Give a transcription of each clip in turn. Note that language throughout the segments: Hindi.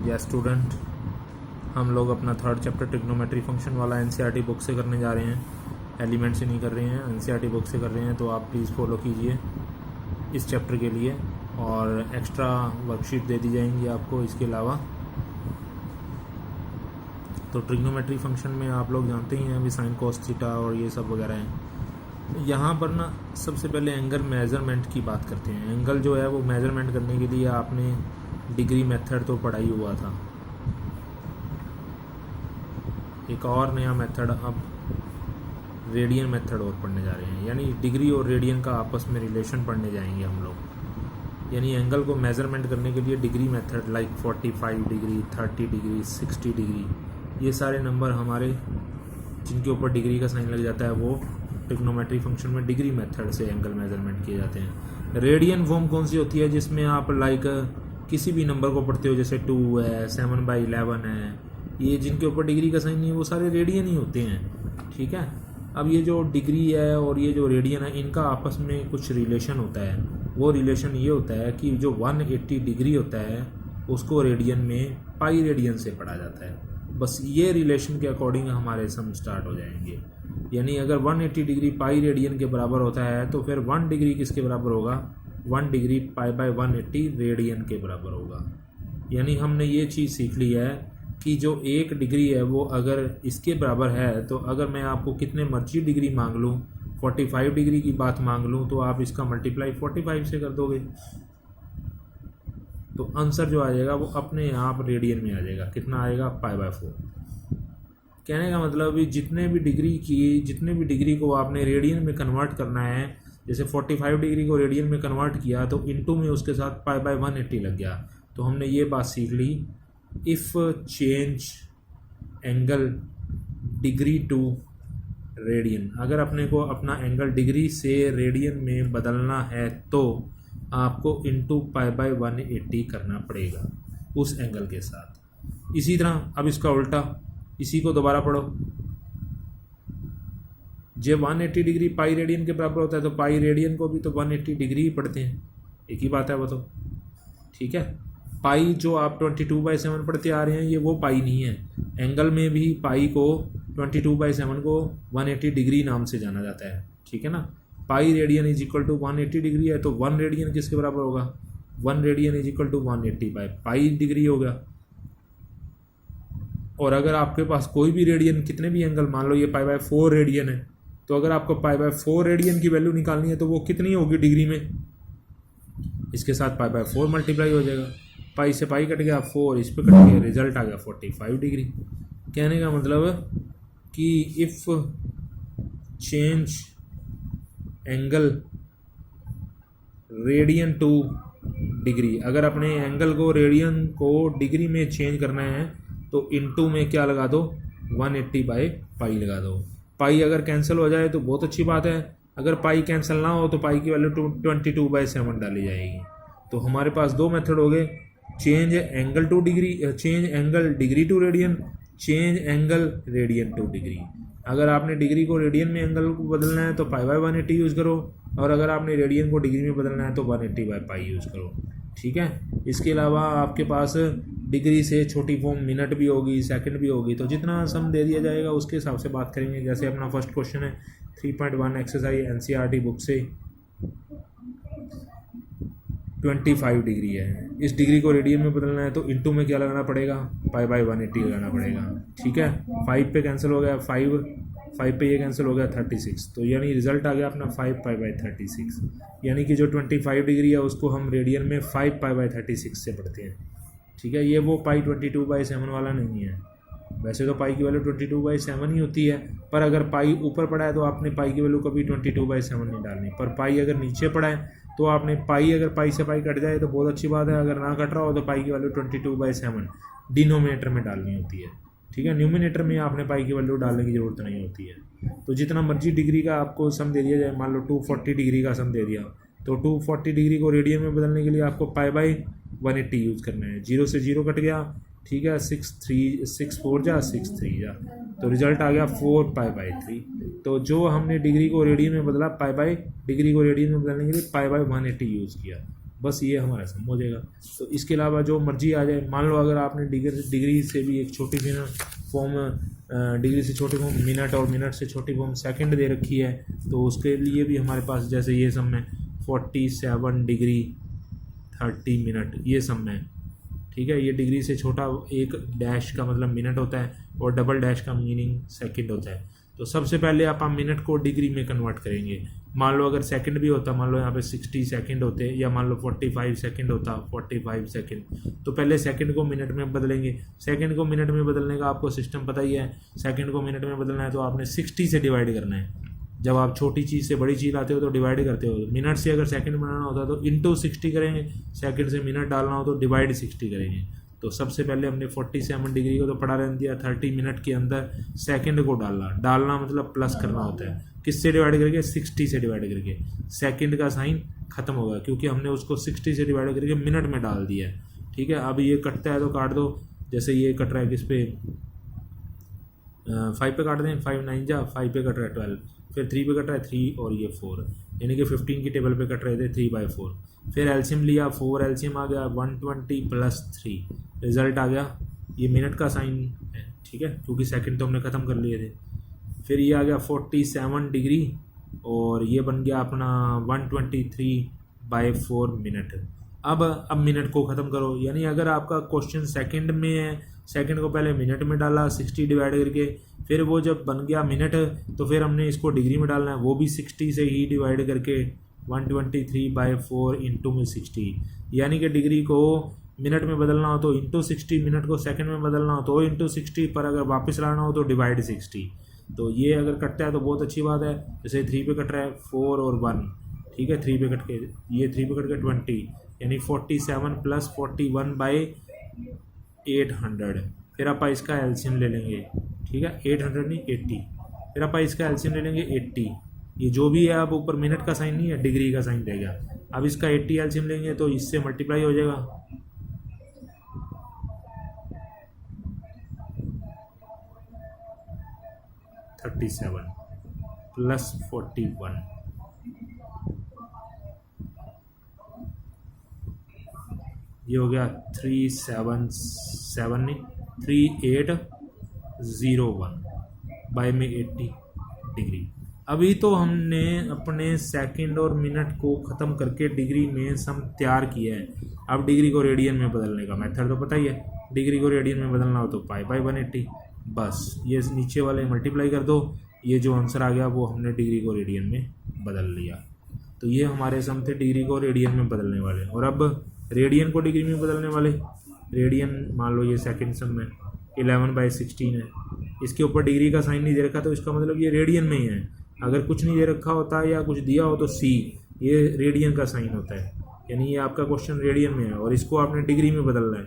या स्टूडेंट, हम लोग अपना थर्ड चैप्टर ट्रिग्नोमेट्री फंक्शन वाला एनसीईआरटी बुक से करने जा रहे हैं, एलिमेंट से नहीं कर रहे हैं, एनसीईआरटी बुक से कर रहे हैं। तो आप प्लीज़ फॉलो कीजिए इस चैप्टर के लिए, और एक्स्ट्रा वर्कशीट दे दी जाएंगी आपको इसके अलावा। तो ट्रिग्नोमेट्री फंक्शन में आप लोग जानते ही हैं अभी साइन कॉस थीटा और ये सब वगैरह हैं। यहाँ पर ना सबसे पहले एंगल मेज़रमेंट की बात करते हैं। एंगल जो है वो मेज़रमेंट करने के लिए आपने डिग्री मेथड तो पढ़ा ही हुआ था। एक और नया मेथड अब रेडियन मेथड और पढ़ने जा रहे हैं, यानी डिग्री और रेडियन का आपस में रिलेशन पढ़ने जाएंगे हम लोग। यानी एंगल को मेज़रमेंट करने के लिए degree method like 45 degree, 30 degree, 60 degree, ये सारे नंबर हमारे जिनके ऊपर डिग्री का साइन लग जाता है वो ट्रिग्नोमेट्री फंक्शन में डिग्री मेथड से एंगल मेज़रमेंट किए जाते हैं। रेडियन फॉर्म कौन सी होती है? जिसमें आप लाइक किसी भी नंबर को पढ़ते हो, जैसे 2 है, 7/11 है, ये जिनके ऊपर डिग्री का साइन नहीं है वो सारे रेडियन ही होते हैं। ठीक है। अब ये जो डिग्री है और ये जो रेडियन है, इनका आपस में कुछ रिलेशन होता है। वो रिलेशन ये होता है कि जो 180 डिग्री होता है उसको रेडियन में पाई रेडियन से पढ़ा जाता है। बस ये रिलेशन के अकॉर्डिंग हमारे सम स्टार्ट हो जाएंगे। यानी अगर 180 डिग्री पाई रेडियन के बराबर होता है तो फिर 1 डिग्री किसके बराबर होगा? 1 डिग्री पाई/180 रेडियन के बराबर होगा। यानी हमने ये चीज़ सीख ली है कि जो 1 डिग्री है वो अगर इसके बराबर है, तो अगर मैं आपको कितने मर्जी डिग्री मांग लूँ, 45 डिग्री की बात मांग लूँ, तो आप इसका मल्टीप्लाई 45 से कर दोगे, तो आंसर जो आ जाएगा वो अपने आप रेडियन में आ जाएगा। कितना आएगा? पाई/4। कहने का मतलब भी जितने भी डिग्री को आपने रेडियन में कन्वर्ट करना है, जैसे 45 डिग्री को रेडियन में कन्वर्ट किया तो इनटू में उसके साथ पाई/180 लग गया। तो हमने ये बात सीख ली, if change angle degree to radian, अगर अपने को अपना एंगल डिग्री से रेडियन में बदलना है तो आपको इनटू पाई/180 करना पड़ेगा उस एंगल के साथ। इसी तरह अब इसका उल्टा, इसी को दोबारा पढ़ो। जब 180 डिग्री पाई रेडियन के बराबर होता है तो पाई रेडियन को भी तो 180 डिग्री ही पढ़ते हैं, एक ही बात है वो तो। ठीक है। पाई जो आप 22/7 पढ़ते आ रहे हैं ये वो पाई नहीं है। एंगल में भी पाई को 22/7 को 180 डिग्री नाम से जाना जाता है। ठीक है ना। Pi radian is equal to 180 degree है तो 1 रेडियन किसके बराबर होगा? 1 रेडियन इज इक्वल टू 180/पाई डिग्री होगा। और अगर आपके पास कोई भी रेडियन, कितने भी एंगल, मान लो ये पाई/4 रेडियन है, तो अगर आपको पाई/4 रेडियन की वैल्यू निकालनी है तो वो कितनी होगी डिग्री में? इसके साथ पाई/4 मल्टीप्लाई हो जाएगा। पाई से पाई कट गया, 4 इस पे कट गया, रिजल्ट आ गया 45 डिग्री। कहने का मतलब कि if change angle radian to degree, अगर अपने एंगल को रेडियन को डिग्री में चेंज करना है तो इनटू में क्या लगा दो? 180/पाई लगा दो। पाई अगर कैंसिल हो जाए तो बहुत अच्छी बात है, अगर पाई कैंसिल ना हो तो पाई की वैल्यू 22/7 डाली जाएगी। तो हमारे पास दो मेथड हो गए, change angle to degree, change angle degree to radian, change angle radian to degree. अगर आपने डिग्री को रेडियन में एंगल को बदलना है तो पाई/180 यूज़ करो, और अगर आपने रेडियन को डिग्री में बदलना है तो 180/पाई यूज़ करो। ठीक है। इसके अलावा आपके पास डिग्री से छोटी फॉर्म मिनट भी होगी, सेकंड भी होगी, तो जितना सम दे दिया जाएगा उसके हिसाब से बात करेंगे। जैसे अपना फर्स्ट क्वेश्चन है 3.1 एक्सरसाइज एनसीईआरटी बुक से, 25 डिग्री है, इस डिग्री को रेडियन में बदलना है तो इनटू में क्या लगाना पड़ेगा? पाई/180 लगाना पड़ेगा। ठीक है। 5 पे कैंसिल हो गया, 5 पे ये कैंसिल हो गया, 36, तो यानी रिजल्ट आ गया अपना 5 पाई/36। यानी कि जो 25 डिग्री है उसको हम रेडियन में 5 पाई/36 से पढ़ते हैं। ठीक है। ये वो पाई 22/7 वाला नहीं है। वैसे तो पाई की वैल्यू 22/7 ही होती है, पर अगर पाई ऊपर पड़ा है तो आपने पाई की वैल्यू कभी 22/7 नहीं डालनी। पर पाई अगर नीचे पड़ा है तो आपने पाई, अगर पाई से पाई कट जाए तो बहुत अच्छी बात है, अगर ना कट रहा हो तो पाई की वैल्यू 22/7 डिनोमिनेटर में डालनी होती है। ठीक है। न्यूमिनेटर में आपने पाई की वैल्यू डालने की ज़रूरत नहीं होती है। तो जितना मर्जी डिग्री का आपको सम दे दिया जाए, मान लो 240 डिग्री का सम दे दिया, तो 240 डिग्री को रेडियन में बदलने के लिए आपको पाई/180 यूज़ करना है। 0 से 0 कट गया, ठीक है, 6 4 जा 6 3 जा, तो रिजल्ट आ गया 4 पाई/3। तो जो हमने डिग्री को रेडियन में बदला, डिग्री को रेडियन में बदलने के लिए पाई/180 यूज़ किया। बस ये हमारा सम हो जाएगा। तो इसके अलावा जो मर्जी आ जाए, मान लो अगर आपने डिग्री से भी एक छोटी सी ना फॉर्म, डिग्री से छोटी फॉर्म मिनट और मिनट से छोटी फॉर्म सेकंड दे रखी है, तो उसके लिए भी हमारे पास जैसे ये सम है 47 डिग्री 30 मिनट, ये सम है। ठीक है, ये डिग्री से छोटा एक डैश का मतलब मिनट होता है और डबल डैश का मीनिंग सेकंड होता है। तो सबसे पहले आप मिनट को डिग्री में कन्वर्ट करेंगे। मान लो अगर सेकंड भी होता, मान लो यहाँ पे 60 सेकंड होते, या मान लो 45 सेकंड होता, 45 सेकंड, तो पहले सेकंड को मिनट में बदलेंगे। सेकंड को मिनट में बदलने का आपको सिस्टम पता ही है। सेकंड को मिनट में बदलना है तो आपने 60 से डिवाइड करना है। जब आप छोटी चीज़ से बड़ी चीज़ लाते हो तो डिवाइड करते हो। मिनट से अगर सेकंड बनाना होता है तो इंटू 60 करेंगे, सेकंड से मिनट डालना हो तो डिवाइड 60 करेंगे। तो सबसे पहले हमने 47 डिग्री को तो पढ़ा रहने दिया, 30 मिनट के अंदर सेकंड को डालना मतलब प्लस करना होता है। किससे डिवाइड करके? 60 से डिवाइड करके। सेकंड का साइन खत्म होगा क्योंकि हमने उसको 60 से डिवाइड करके मिनट में डाल दिया है। ठीक है, अब ये कटता है तो काट दो। जैसे ये कट रहा है किस पे? 5 पे काट दें, 5 9 जा 5 पे कट रहा है 12, फिर 3 पे कट रहा है 3 और ये 4, यानी कि 15 की टेबल पे कट रहे थे 3/4। फिर एलसीएम लिया, 4 एलसीएम आ गया 120 + 3, रिजल्ट आ गया। ये मिनट का साइन है, ठीक है, क्योंकि सेकंड तो हमने ख़त्म कर लिए थे। फिर ये आ गया 47 डिग्री और ये बन गया अपना 123/4 मिनट। अब मिनट को ख़त्म करो, यानी अगर आपका क्वेश्चन सेकंड में है, सेकंड को पहले मिनट में डाला 60 डिवाइड करके, फिर वो जब बन गया मिनट तो फिर हमने इसको डिग्री में डालना है, वो भी 60 से ही डिवाइड करके 123/4 इंटू में 60, यानी कि डिग्री को मिनट में बदलना हो तो इंटू 60, मिनट को सेकंड में बदलना हो तो इंटू 60, पर अगर वापस लाना हो तो डिवाइड 60। तो ये अगर कटता है तो बहुत अच्छी बात है। जैसे 3 पे कट रहा है 4 और 1, ठीक है, 3 पे कट के ये 3 पे कट के 20, यानी 47 + 41/800। फिर आप इसका एलसीएम ले लेंगे, ठीक है, 800 नहीं 80। फिर आप इसका एलसीएम ले लेंगे 80, ये जो भी है अब ऊपर मिनट का साइन नहीं है, डिग्री का साइन रहेगा। अब इसका 80 एलसीएम लेंगे तो इससे मल्टीप्लाई हो जाएगा, 37 + 41, ये हो गया 377 नहीं 3801/80 डिग्री। अभी तो हमने अपने सेकंड और मिनट को ख़त्म करके डिग्री में सम तैयार किया है। अब डिग्री को रेडियन में बदलने का मेथड तो पता ही है। डिग्री को रेडियन में बदलना हो तो π/180, बस ये नीचे वाले मल्टीप्लाई कर दो, ये जो आंसर आ गया वो हमने डिग्री को रेडियन में बदल लिया। तो ये हमारे सम थे डिग्री को रेडियन में बदलने वाले। और अब रेडियन को डिग्री में बदलने वाले, रेडियन मान लो ये सेकंड सम है 11/16 है, इसके ऊपर डिग्री का साइन नहीं दे रखा तो इसका मतलब ये रेडियन में ही है। अगर कुछ नहीं दे रखा होता या कुछ दिया हो तो सी, ये रेडियन का साइन होता है, यानी ये आपका क्वेश्चन रेडियन में है और इसको आपने डिग्री में बदलना है।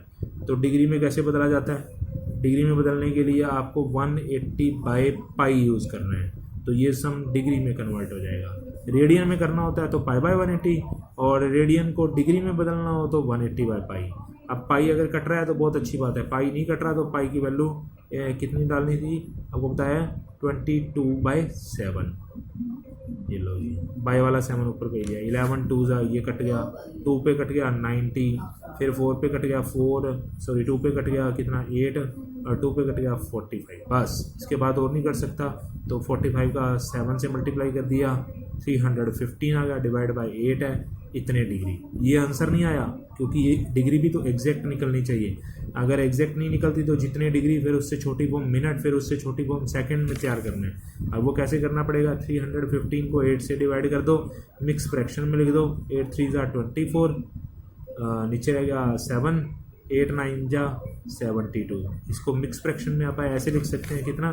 तो डिग्री में कैसे बदला जाता है? डिग्री में बदलने के लिए आपको 180/π यूज़ करना है, तो ये सम डिग्री में कन्वर्ट हो जाएगा। रेडियन में करना होता है तो π/180 और रेडियन को डिग्री में बदलना हो तो 180/π। अब पाई अगर कट रहा है तो बहुत अच्छी बात है, पाई नहीं कट रहा तो पाई की वैल्यू कितनी डालनी थी आपको बताया 22/7। ये लो जी, बाई वाला 7 ऊपर पे गया, 11 2 ये कट गया, 2 पे कट गया 90, फिर 4 पे कट गया 2 पे कट गया कितना 8 और 2 पे कट गया 45। बस इसके बाद और नहीं कर सकता, तो 45 का 7 से मल्टीप्लाई कर दिया 315 आ गया, डिवाइड बाई 8 है, इतने डिग्री। ये आंसर नहीं आया क्योंकि ये डिग्री भी तो एग्जैक्ट निकलनी चाहिए। अगर एग्जैक्ट नहीं निकलती तो जितने डिग्री फिर उससे छोटी फॉर्म मिनट, फिर उससे छोटी फॉर्म सेकंड में तैयार करना है। अब वो कैसे करना पड़ेगा? 315 को 8 से डिवाइड कर दो, मिक्स फ्रैक्शन में लिख दो, 8 3 24, नीचे रह गया 7, 8 9 72। इसको मिक्स फ्रैक्शन में आप ऐसे लिख सकते हैं कितना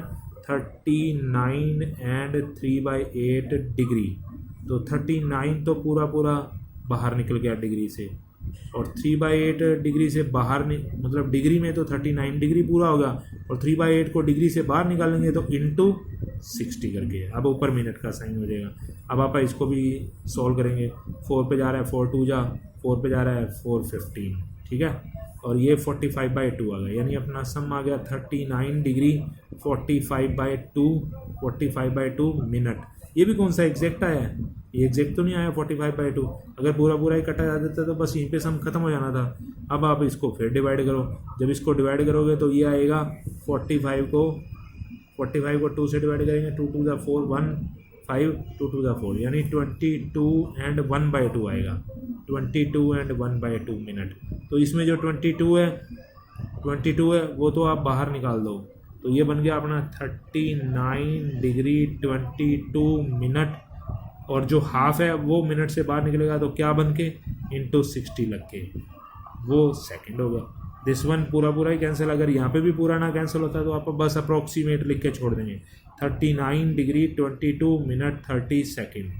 39 and 3/8 डिग्री। तो 39 तो पूरा बाहर निकल गया डिग्री से, और 3/8 डिग्री से बाहर मतलब डिग्री में तो 39 डिग्री पूरा होगा, और 3/8 को डिग्री से बाहर निकालेंगे तो इंटू 60 करके अब ऊपर मिनट का साइन हो जाएगा। अब आप इसको भी सॉल्व करेंगे, 4 पे जा रहा है 4 2 4 पे जा रहा है 415, ठीक है, और ये 45/2 आ गया, यानी अपना सम आ गया 39 डिग्री 45/2 मिनट। ये भी कौन सा एग्जैक्ट आया है, ये एग्जैक्ट तो नहीं आया 45/2। अगर पूरा पूरा ही कटा जा देता तो बस यहीं पे सम खत्म हो जाना था। अब आप इसको फिर डिवाइड करो, जब इसको डिवाइड करोगे तो ये आएगा 45 को 2 से डिवाइड करेंगे, 2 2 ज़ा 4 1 5 2 2 ज़ा 4 यानी 22 एंड 1/2 आएगा, 22 एंड 1/2 मिनट। तो इसमें जो 22 है वो तो आप बाहर निकाल दो, तो ये बन गया अपना 39 डिग्री 22 मिनट, और जो हाफ है वो मिनट से बाहर निकलेगा तो क्या बन के इंटू 60 लग के वो सेकंड हो गया। दिस वन पूरा पूरा ही कैंसिल, अगर यहाँ पे भी पूरा ना कैंसिल होता तो आप बस अप्रोक्सीमेट लिख के छोड़ देंगे। 39 डिग्री 22 मिनट 30 सेकंड,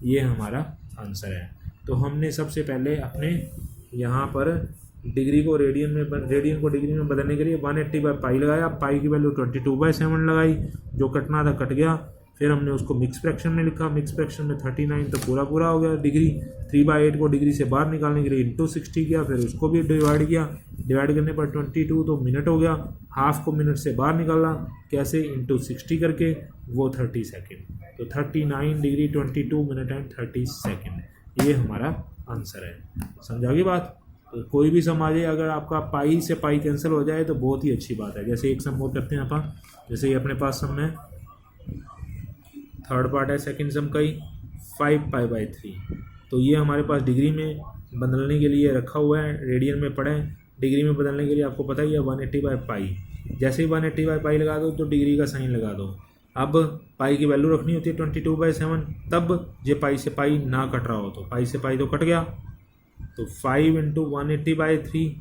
ये हमारा आंसर है। तो हमने सबसे पहले अपने यहाँ पर डिग्री को रेडियन को डिग्री में बदलने के लिए 180/π लगाया, पाई की वैल्यू 22/7 लगाई, जो कटना था कट गया। फिर हमने उसको मिक्स फ्रैक्शन में लिखा, मिक्स फ्रैक्शन में 39 तो पूरा पूरा हो गया डिग्री, 3/8 को डिग्री से बाहर निकालने के लिए इंटू 60 किया, फिर उसको भी डिवाइड किया, डिवाइड करने पर 22 तो मिनट हो गया, हाफ को मिनट से बाहर निकाला कैसे, इंटू 60 करके वो 30 सेकेंड। तो 39 डिग्री 22 मिनट एंड 30 सेकेंड, ये हमारा आंसर है। समझा गई बात। तो कोई भी सम आ जाए, अगर आपका पाई से पाई कैंसिल हो जाए तो बहुत ही अच्छी बात है। जैसे एक सम और करते हैं अपन, जैसे ये अपने पास सम है, थर्ड पार्ट है सेकंड सम का ही 5π/3। तो ये हमारे पास डिग्री में बदलने के लिए रखा हुआ है, रेडियन में पड़ा है। डिग्री में बदलने के लिए आपको पता ही है 180/π। जैसे ही 180/π लगा दो तो डिग्री का साइन लगा दो। अब पाई की वैल्यू रखनी होती है 22/7, तब ये पाई से पाई ना कट रहा हो, तो पाई से पाई तो कट गया, तो 5 × 180/3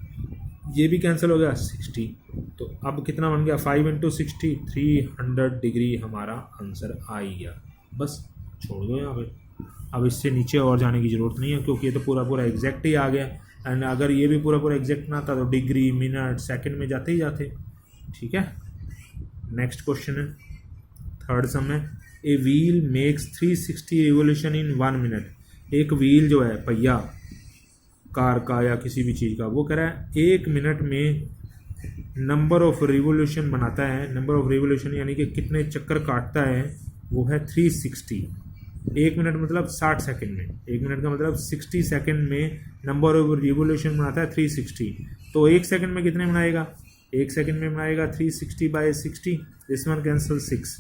ये भी कैंसिल हो गया 60। तो अब कितना बन गया 5 × 60 300 डिग्री हमारा आंसर आ ही गया। बस छोड़ दो यहाँ पे, अब इससे नीचे और जाने की ज़रूरत नहीं है क्योंकि ये तो पूरा पूरा एग्जैक्ट ही आ गया। एंड अगर ये भी पूरा पूरा एग्जैक्ट ना आता तो डिग्री मिनट सेकंड में जाते ही जाते। ठीक है, नेक्स्ट क्वेश्चन है, थर्ड सम है, a wheel makes 360 revolution in 1 minute. एक व्हील जो है, पहिया कार का या किसी भी चीज़ का, वो कह रहा है 1 मिनट में नंबर ऑफ रिवोल्यूशन बनाता है। नंबर ऑफ रिवोल्यूशन यानी कि कितने चक्कर काटता है, वो है 360। 1 मिनट मतलब 60 सेकंड में, 1 मिनट का मतलब 60 सेकंड में नंबर ऑफ रिवोल्यूशन बनाता है 360। तो 1 सेकंड में कितने बनाएगा, 1 सेकंड में बनाएगा 360/60, दिस वन कैंसिल 6।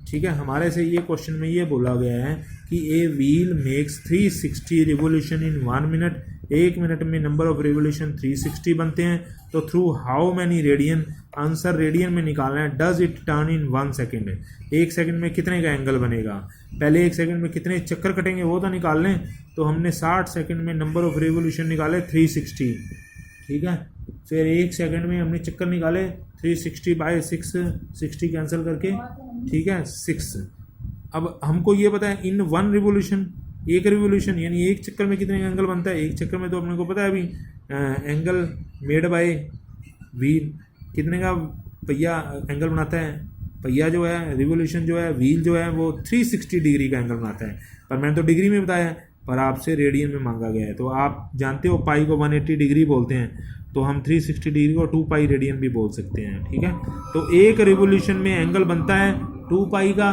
ठीक है, हमारे से ये क्वेश्चन में ये बोला गया है कि a wheel makes 360 revolution in 1 minute. 1 minute में नंबर ऑफ रिवोल्यूशन 360 बनते हैं, तो through how many radian, answer radian में निकालना है। Does it turn in 1 second, 1 second में कितने का एंगल बनेगा। पहले 1 सेकंड में कितने चक्कर कटेंगे वो तो निकाल लें। तो हमने 60 सेकंड में नंबर ऑफ रिवोल्यूशन निकाले 360। ठीक है, फिर 1 सेकंड में हमने चक्कर निकाले 360/6, 60 कैंसिल करके, ठीक है 6। अब हमको ये पता है इन 1 रिवोल्यूशन, एक रिवोल्यूशन यानी एक चक्कर में कितने एंगल बनता है। एक चक्कर में तो अपने को पता है अभी एंगल मेड बाय व्हील, कितने का पहिया एंगल बनाता है। पहिया जो है, रिवोल्यूशन जो है, व्हील जो है वो 360 डिग्री का एंगल बनाता है। पर मैंने तो डिग्री में बताया, पर आपसे रेडियन में मांगा गया है। तो आप जानते हो पाई को 180 डिग्री बोलते हैं, तो हम 360 डिग्री को 2π रेडियन भी बोल सकते हैं। ठीक है, तो एक रिवोल्यूशन में एंगल बनता है 2π का,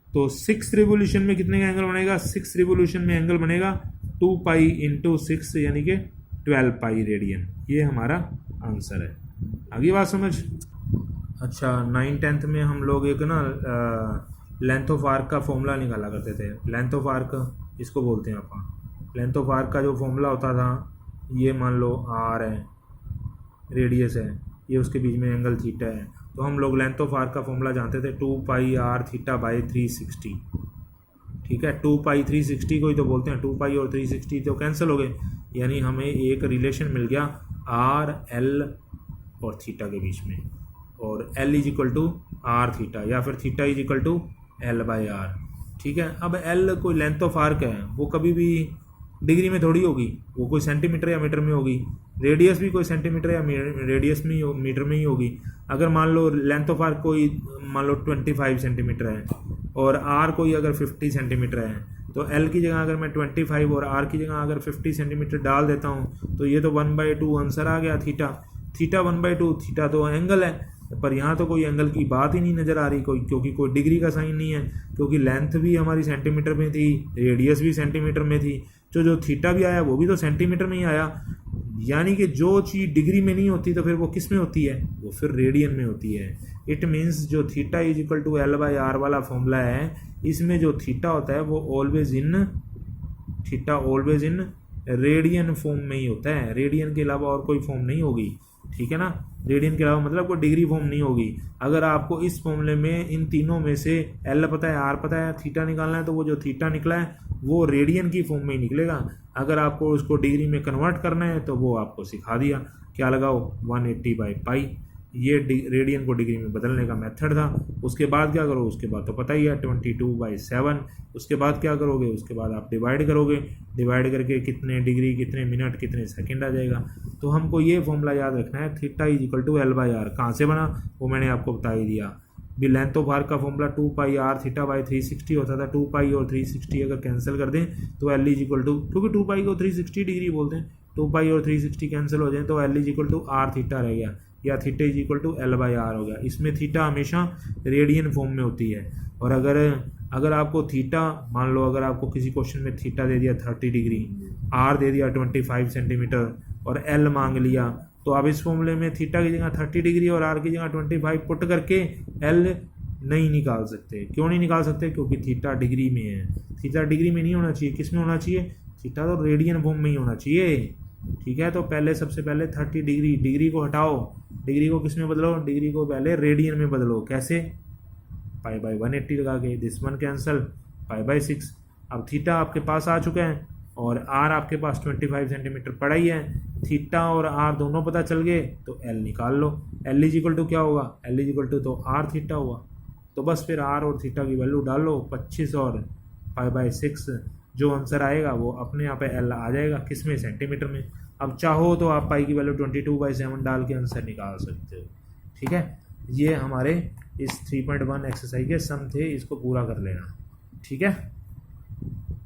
तो 6 रिवोल्यूशन में कितने का एंगल बनेगा, 6 रिवोल्यूशन में एंगल बनेगा 2π × 6 यानी कि 12π रेडियन। ये हमारा आंसर है। आगे बात समझ। अच्छा, 9th में हम लोग एक ना लेंथ ऑफ आर्क का फॉर्मूला निकाला करते थे। लेंथ ऑफ आर्क इसको बोलते हैं अपन। लेंथ ऑफ आर्क का जो फॉर्मूला होता था, ये मान लो r है, रेडियस है, ये उसके बीच में एंगल थीटा है। तो हम लोग लेंथ ऑफ आर्क का फॉर्मूला जानते थे 2πr(θ/360। ठीक है, 2π 360 को ही तो बोलते हैं। 2π और 360 तो कैंसिल हो गए, यानी हमें एक रिलेशन मिल गया r, l और थीटा के बीच में, और l = r(θ) या फिर θ = l/r। ठीक है, अब l कोई लेंथ ऑफ आर्क है, वो कभी भी डिग्री में थोड़ी होगी, वो कोई सेंटीमीटर या मीटर में होगी। रेडियस भी कोई सेंटीमीटर या रेडियस में ही मीटर में ही होगी। अगर मान लो लेंथ ऑफ आर्क कोई मान लो 25 सेंटीमीटर है और आर कोई अगर 50 सेंटीमीटर है, तो एल की जगह अगर मैं 25 और आर की जगह अगर 50 सेंटीमीटर डाल देता हूँ, तो ये तो 1/2 आंसर आ गया। थीटा 1/2, थीटा तो एंगल है, पर यहाँ तो कोई एंगल की बात ही नहीं नज़र आ रही कोई, क्योंकि कोई डिग्री का साइन नहीं है, क्योंकि लेंथ भी हमारी सेंटीमीटर में थी, रेडियस भी सेंटीमीटर में थी, जो थीटा भी आया वो भी तो सेंटीमीटर में ही आया। यानी कि जो चीज़ डिग्री में नहीं होती तो फिर वो किस में होती है, वो फिर रेडियन में होती है। इट मीन्स जो theta is equal to L/R वाला फॉर्मूला है, इसमें जो थीटा होता है वो ऑलवेज इन रेडियन फॉर्म में ही होता है, रेडियन के अलावा और कोई फॉर्म नहीं होगी, ठीक है ना। रेडियन के अलावा मतलब कोई डिग्री फॉर्म नहीं होगी। अगर आपको इस फॉर्मूले में इन तीनों में से L पता है, R पता है, थीटा निकालना है, तो वो जो थीटा निकला है वो रेडियन की फॉर्म में ही निकलेगा। अगर आपको उसको डिग्री में कन्वर्ट करना है तो वो आपको सिखा दिया, क्या लगाओ 180/पाई, ये रेडियन को डिग्री में बदलने का मेथड था। उसके बाद क्या करो, उसके बाद तो पता ही है 22/7। उसके बाद क्या करोगे, उसके बाद आप डिवाइड करोगे, डिवाइड करके कितने डिग्री, कितने मिनट, कितने सेकंड आ जाएगा। तो हमको ये फॉर्मूला याद रखना है, theta is equal to L/R। कहाँ से बना वो मैंने आपको बता ही दिया। भी लेंथ ऑफ आर्क का फॉर्मूला 2πr θ/360 होता था। 2π और 360 अगर कैंसिल कर दें तो L इज इक्वल टू, क्योंकि 2π को 360 डिग्री बोलते हैं, 2π और 360 कैंसिल हो जाए तो L is equal to R theta रह गया, या theta is equal to L/R हो गया। इसमें थीटा हमेशा रेडियन फॉर्म में होती है। और अगर आपको थीटा, मान लो अगर आपको किसी क्वेश्चन में थीटा दे दिया 30 डिग्री, R दे दिया 25 सेंटीमीटर और L मांग लिया, तो आप इस फॉर्मूले में थीटा की जगह 30 डिग्री और R की जगह 25 पुट करके L नहीं निकाल सकते। क्यों नहीं निकाल सकते, क्योंकि थीटा डिग्री में है। थीटा डिग्री में नहीं होना चाहिए, किस में होना चाहिए, थीटा तो रेडियन फॉर्म में ही होना चाहिए, ठीक है। तो सबसे पहले 30 डिग्री को हटाओ, डिग्री को किस में बदलो, डिग्री को पहले रेडियन में बदलो। कैसे, π/180 लगा के, दिस वन कैंसल, π/6। अब थीटा आपके पास आ चुका है और R आपके पास 25 सेंटीमीटर पड़ा ही है। थीटा और R दोनों पता चल गए तो L निकाल लो। L इज इक्वल टू क्या होगा, L इज इक्वल टू तो R थीटा हुआ। तो बस फिर R और थीटा की वैल्यू डालो, 25 और π/6, जो आंसर आएगा वो अपने यहाँ पे L आ जाएगा, किस में, सेंटीमीटर में। अब चाहो तो आप पाई की वैल्यू 22/7 डाल के आंसर निकाल सकते हो, ठीक है। ये हमारे इस 3.1 एक्सरसाइज के सम थे, इसको पूरा कर लेना, ठीक है।